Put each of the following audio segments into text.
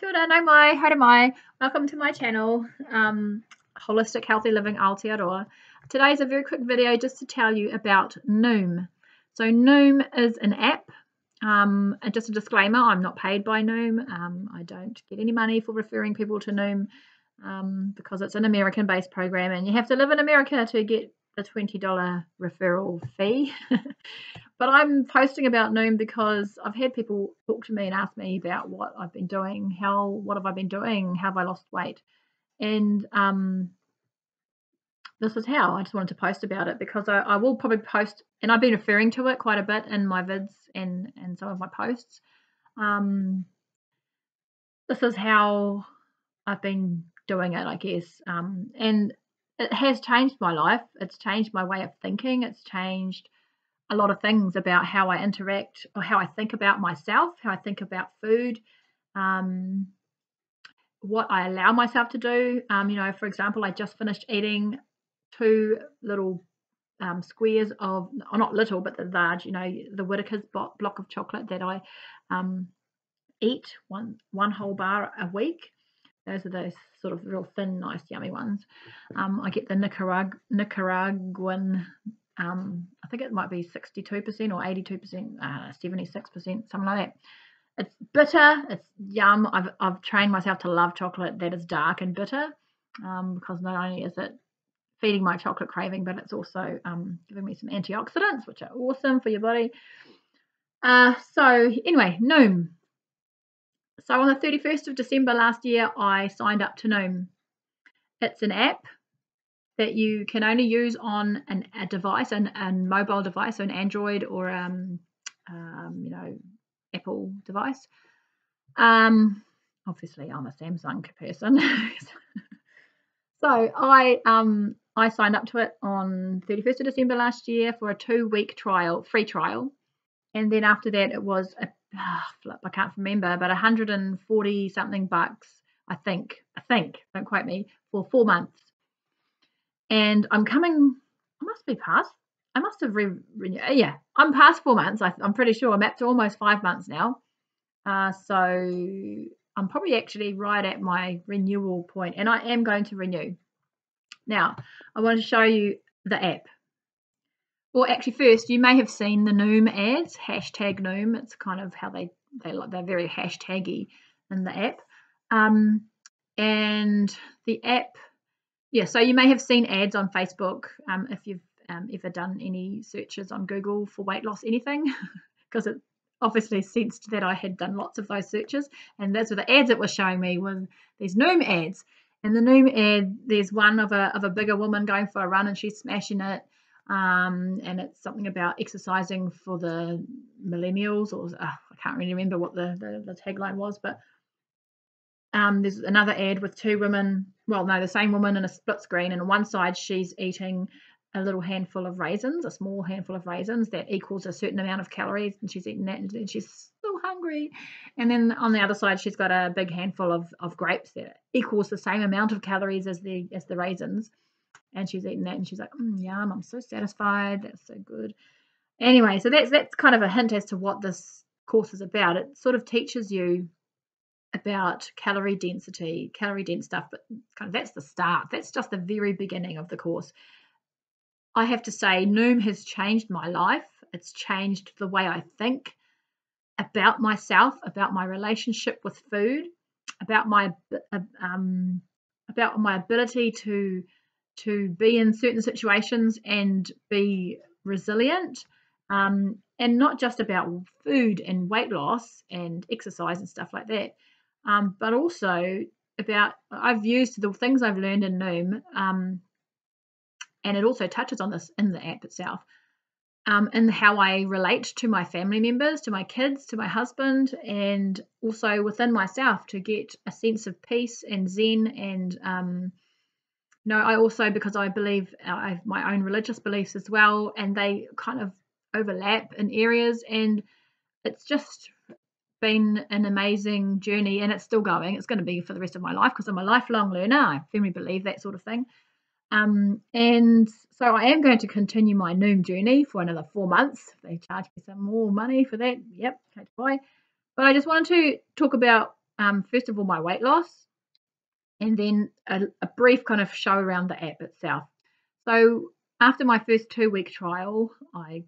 Kia ora, nau mai, haere mai. Welcome to my channel, Holistic Healthy Living Aotearoa. Today's a very quick video just to tell you about Noom. So Noom is an app. And just a disclaimer, I'm not paid by Noom. I don't get any money for referring people to Noom because it's an American-based program and you have to live in America to get the $20 referral fee. But I'm posting about Noom because I've had people talk to me and ask me about what I've been doing, what have I been doing, how have I lost weight, and this is how. I just wanted to post about it because I will probably post, and I've been referring to it quite a bit in my vids and some of my posts. This is how I've been doing it, I guess, and it has changed my life. It's changed my way of thinking. It's changed a lot of things about how I interact or how I think about myself, how I think about food, what I allow myself to do. For example, I just finished eating 2 little squares of, not little, but the large, the Whittaker's block of chocolate that I eat, one whole bar a week. Those are those sort of real thin, nice, yummy ones. I get the Nicaraguan, I think it might be 62% or 82%, 76%, something like that. It's bitter, it's yum. I've trained myself to love chocolate that is dark and bitter because not only is it feeding my chocolate craving, but it's also giving me some antioxidants, which are awesome for your body. So anyway, Noom. So on the 31st of December last year, I signed up to Noom. It's an app that you can only use on a device, a mobile device, so an Android or Apple device. Obviously, I'm a Samsung person, so I signed up to it on 31st of December last year for a 2-week free trial, and then after that it was I can't remember, but 140 something bucks, I think, don't quote me, for 4 months. And I must have renewed. Yeah, I'm past 4 months. I'm pretty sure I'm up to almost 5 months now. So I'm probably actually right at my renewal point, and I am going to renew. Now, I want to show you the app. Well, actually, first, you may have seen the Noom ads, #Noom. It's kind of how they're very hashtaggy in the app. And the app, yeah, so you may have seen ads on Facebook if you've ever done any searches on Google for weight loss anything, because it obviously sensed that I had done lots of those searches, and that's what the ads it was showing me was these Noom ads. And the Noom ad, there's one of a bigger woman going for a run and she's smashing it, and it's something about exercising for the millennials, or I can't really remember what the tagline was, but there's another ad with 2 women, well, no, the same woman in a split screen, and on one side she's eating a little handful of raisins, a small handful of raisins that equals a certain amount of calories, and she's eating that and she's so hungry. And then on the other side she's got a big handful of grapes that equals the same amount of calories as the raisins, and she's eating that and she's like, yum, I'm so satisfied, that's so good. Anyway, so that's kind of a hint as to what this course is about. It sort of teaches you about calorie dense stuff, but kind of that's the start. That's just the very beginning of the course. I have to say, Noom has changed my life. It's changed the way I think about myself, about my relationship with food, about my ability to be in certain situations and be resilient, and not just about food and weight loss and exercise and stuff like that, but also about, I've used the things I've learned in Noom, and it also touches on this in the app itself, and how I relate to my family members, to my kids, to my husband, and also within myself to get a sense of peace and zen. And I also, because I believe I have my own religious beliefs as well, and they kind of overlap in areas, and it's just been an amazing journey, and it's still going. It's going to be for the rest of my life because I'm a lifelong learner. I firmly believe that sort of thing. And so I am going to continue my Noom journey for another 4 months. They charge me some more money for that. Yep, okay, bye. But I just wanted to talk about first of all my weight loss, and then a brief kind of show around the app itself. So after my first 2-week trial, I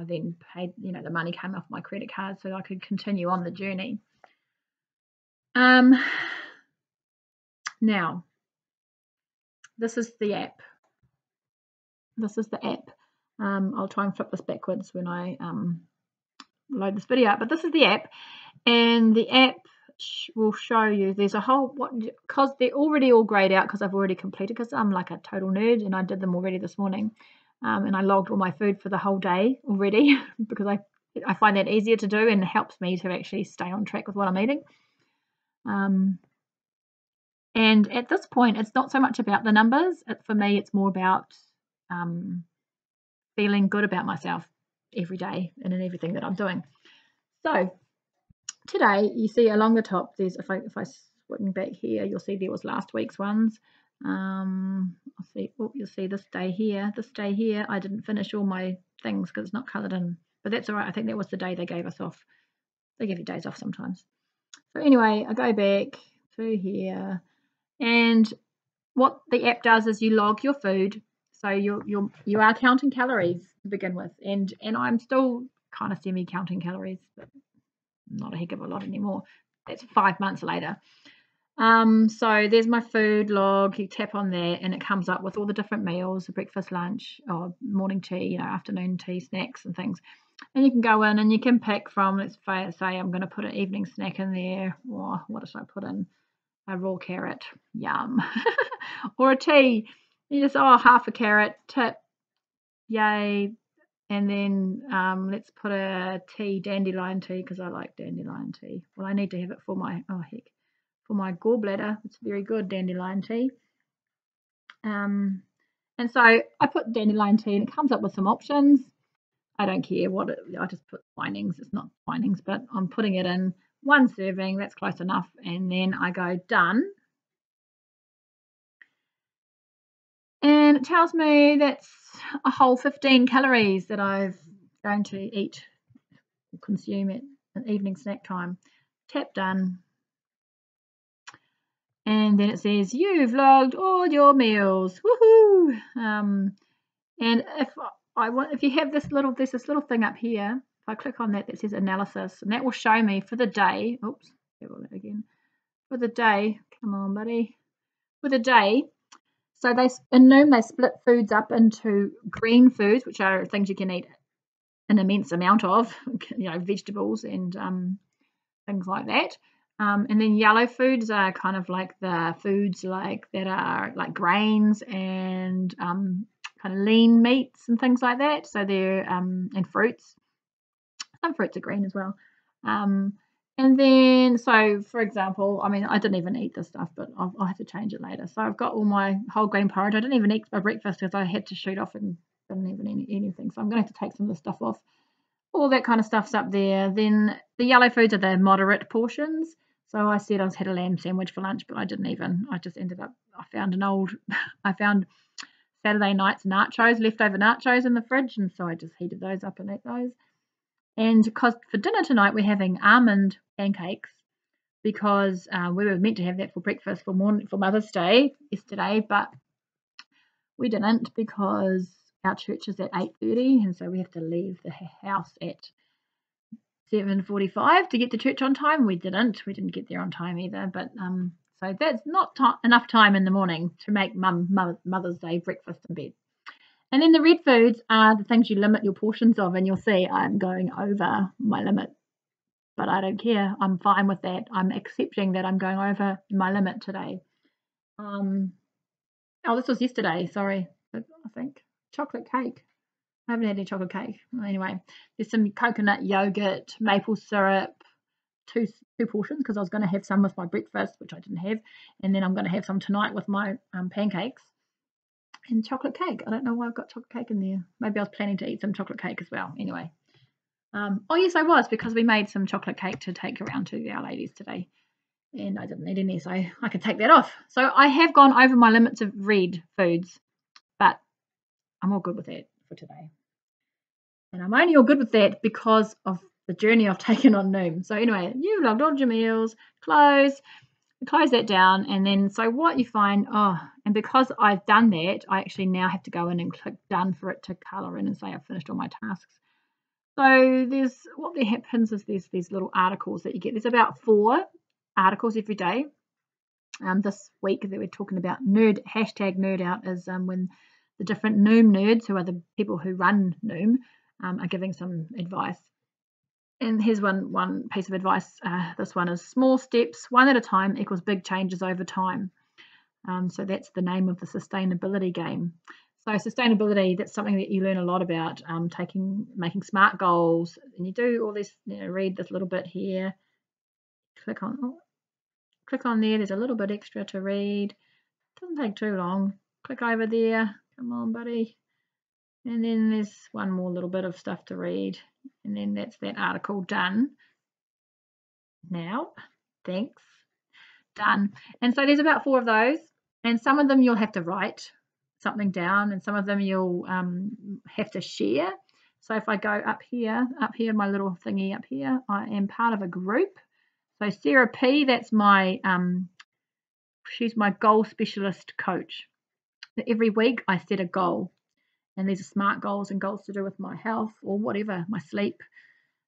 then paid, the money came off my credit card so I could continue on the journey. Now, this is the app. I'll try and flip this backwards when I load this video up, but this is the app, and the app will show you there's a whole, because they're already all grayed out because I've already completed, because I'm like a total nerd and I did them already this morning, and I logged all my food for the whole day already because I find that easier to do and helps me to actually stay on track with what I'm eating. And at this point, it's not so much about the numbers. For me, it's more about feeling good about myself every day and in everything that I'm doing. So today, you see along the top, there's, if I swing back here, you'll see there was last week's ones. You'll see this day here. This day here, I didn't finish all my things because it's not coloured in, but that's all right. I think that was the day they gave us off. They give you days off sometimes. So anyway, I go back to here, and what the app does is you log your food. So you are counting calories to begin with, and I'm still kind of semi-counting calories, but not a heck of a lot anymore. That's 5 months later. So there's my food log. You tap on that and it comes up with all the different meals, breakfast, lunch, or morning tea, afternoon tea, snacks and things. And you can go in and you can pick from, let's say I'm going to put an evening snack in there, or what should I put in? A raw carrot, yum. Or a tea, you just, half a carrot, tip, yay. And then let's put a tea, dandelion tea, because I like dandelion tea. Well, I need to have it for my, for my gallbladder. It's very good, dandelion tea. And so I put dandelion tea and it comes up with some options. I don't care I just put Twinings. It's not Twinings, but I'm putting it in 1 serving. That's close enough. And then I go done. And it tells me that's a whole 15 calories that I'm going to eat or consume at an evening snack time. Tap done. And then it says, you've logged all your meals. Woohoo! And if you have there's this little thing up here. If I click on that says analysis, and that will show me for the day. Oops, again. For the day, come on, buddy. For the day. So in Noom they split foods up into green foods, which are things you can eat an immense amount of, vegetables and things like that. And then yellow foods are kind of like the foods that are like grains and kind of lean meats and things like that. So they're and fruits. Some fruits are green as well. And then, so for example, I didn't even eat this stuff, but I'll have to change it later. So I've got all my whole grain porridge. I didn't even eat my breakfast because I had to shoot off and didn't even eat anything. So I'm going to have to take some of the stuff off. All that kind of stuff's up there. Then the yellow foods are the moderate portions. So I said I had a lamb sandwich for lunch, but I just ended up, I found Saturday night's leftover nachos in the fridge. And so I just heated those up and ate those. And because for dinner tonight we're having almond pancakes, because we were meant to have that for breakfast for Mother's Day yesterday, but we didn't because our church is at 8:30, and so we have to leave the house at 7:45 to get to church on time. We didn't get there on time either, but so that's not enough time in the morning to make Mother's Day breakfast in bed. And then the red foods are the things you limit your portions of, and you'll see I'm going over my limit, but I don't care. I'm fine with that. I'm accepting that I'm going over my limit today. This was yesterday, sorry, I think. Chocolate cake. I haven't had any chocolate cake. Anyway, there's some coconut yogurt, maple syrup, two portions, because I was going to have some with my breakfast, which I didn't have, and then I'm going to have some tonight with my pancakes. And chocolate cake. I don't know why I've got chocolate cake in there. Maybe I was planning to eat some chocolate cake as well. Anyway. Yes, I was, because we made some chocolate cake to take around to our ladies today. And I didn't eat any, so I could take that off. So I have gone over my limits of red foods, but I'm all good with that for today. And I'm only all good with that because of the journey I've taken on Noom. So anyway, you've logged all your meals, close that down, and then so what you find, and because I've done that, I actually now have to go in and click done for it to colour in and say I've finished all my tasks. So what happens is there's these little articles that you get. There's about 4 articles every day. This week that we're talking about hashtag nerd out is when the different Noom nerds, who are the people who run Noom, are giving some advice. And here's one piece of advice. This one is small steps, one at a time equals big changes over time. So that's the name of the sustainability game. So sustainability, that's something that you learn a lot about, making smart goals. And you do all this, read this little bit here. Click on there. There's a little bit extra to read. Doesn't take too long. Click over there. Come on, buddy. And then there's one more little bit of stuff to read. And then that's that article done. Now, thanks. Done. And so there's about 4 of those. And some of them you'll have to write something down, and some of them you'll have to share. So if I go up here, my little thingy up here, I am part of a group. So Sarah P, that's she's my goal specialist coach. So every week I set a goal, and these are SMART goals and goals to do with my health or whatever, my sleep.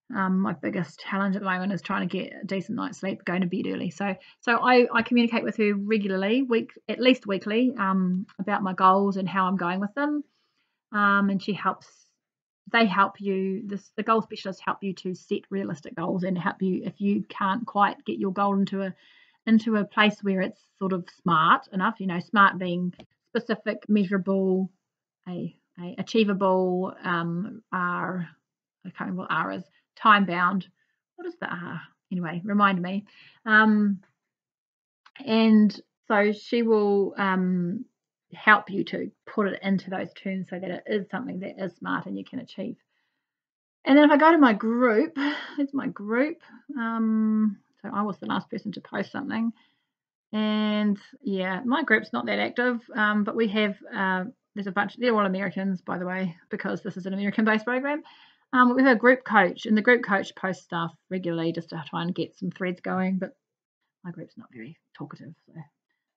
My biggest challenge at the moment is trying to get a decent night's sleep, going to bed early. So I communicate with her regularly, at least weekly, about my goals and how I'm going with them. And they help you. The goal specialists help you to set realistic goals and help you if you can't quite get your goal into a place where it's sort of smart enough. Smart being specific, measurable, achievable. I can't remember what R is. Time bound. What is the R? Anyway, remind me. And so she will help you to put it into those terms so that it is something that is smart and you can achieve. And then if I go to my group, it's my group. So I was the last person to post something. And yeah, my group's not that active, but we have, there's a bunch, they're all Americans, by the way, because this is an American-based program. We have a group coach, and the group coach posts stuff regularly just to try and get some threads going, but my group's not very talkative. So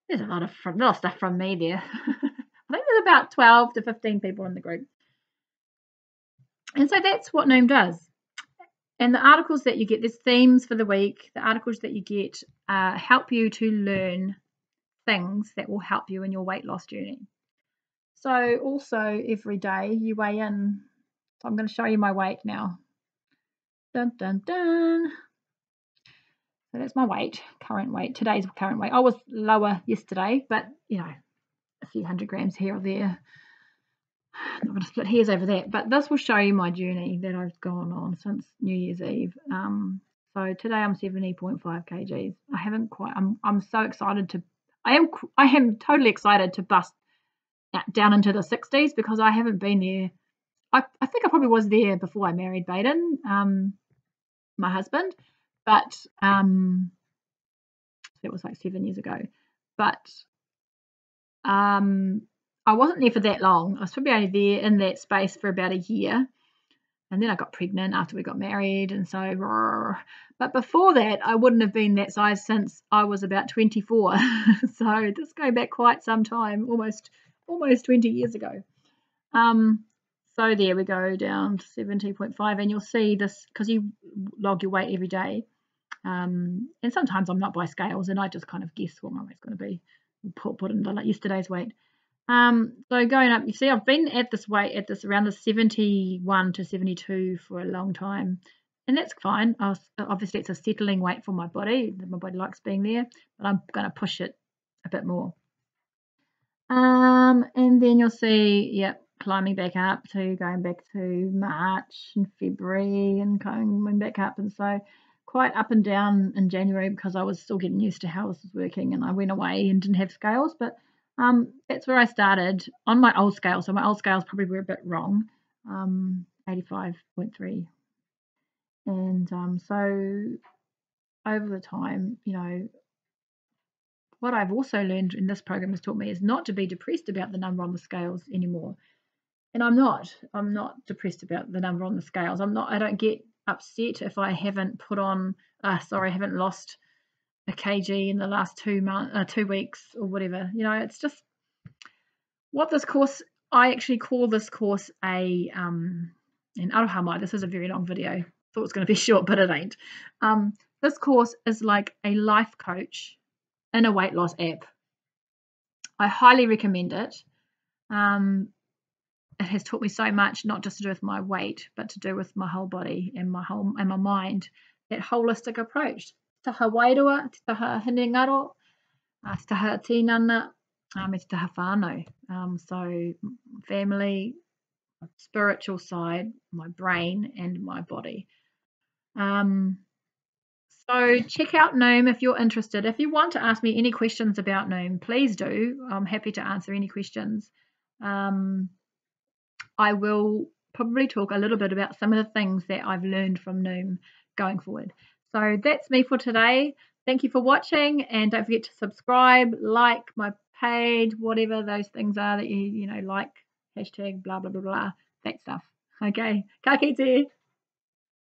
there's a lot of stuff from me there. I think there's about 12 to 15 people in the group. And so that's what Noom does. And the articles that you get, there's themes for the week. The articles that you get help you to learn things that will help you in your weight loss journey. So also every day you weigh in. So I'm going to show you my weight now. Dun, dun, dun. So that's my weight, current weight, today's current weight. I was lower yesterday, but, a few 100 grams here or there. I'm not going to split hairs over that, but this will show you my journey that I've gone on since New Year's Eve. So today I'm 70.5 kgs. I'm so excited I am totally excited to bust down into the 60s because I haven't been there. I think I probably was there before I married Baden, my husband, but that was like 7 years ago. But I wasn't there for that long. I was probably only there in that space for about a year. And then I got pregnant after we got married. And so, but before that, I wouldn't have been that size since I was about 24. So this going back quite some time, almost 20 years ago. So there we go, down to 70.5. And you'll see this because you log your weight every day. And sometimes I'm not by scales and I just kind of guess what my weight's going to be. Put in yesterday's weight. So going up, you see I've been at this weight, around the 71 to 72 for a long time, and that's fine. Obviously it's a settling weight for my body. My body likes being there, but I'm going to push it a bit more. And then you'll see, climbing back up to going back to March and February and coming back up, and so quite up and down in January because I was still getting used to how this was working, and I went away and didn't have scales, but that's where I started on my old scale. So my old scales probably were a bit wrong, 85.3. And so over the time, what I've also learned in this program has taught me is not to be depressed about the number on the scales anymore. And I'm not depressed about the number on the scales. I upset if I haven't put on, haven't lost a kg in the last 2 weeks or whatever. You know, it's just what this course, I actually call this course a, in aroha mai, this is a very long video. Thought it was going to be short, but it ain't. This course is like a life coach in a weight loss app. I highly recommend it. It has taught me so much, not just to do with my weight, but to do with my whole body and my mind. That holistic approach. Taha wairua, taha hinengaro, taha tinana, taha whānau. So family, spiritual side, my brain, and my body. So check out Noom if you're interested. If you want to ask me any questions about Noom, please do. I'm happy to answer any questions. I will probably talk a little bit about some of the things that I've learned from Noom going forward. So that's me for today. Thank you for watching, and don't forget to subscribe, like my page, whatever those things are that you like, hashtag blah, blah, blah, blah, that stuff. Okay, ka kite.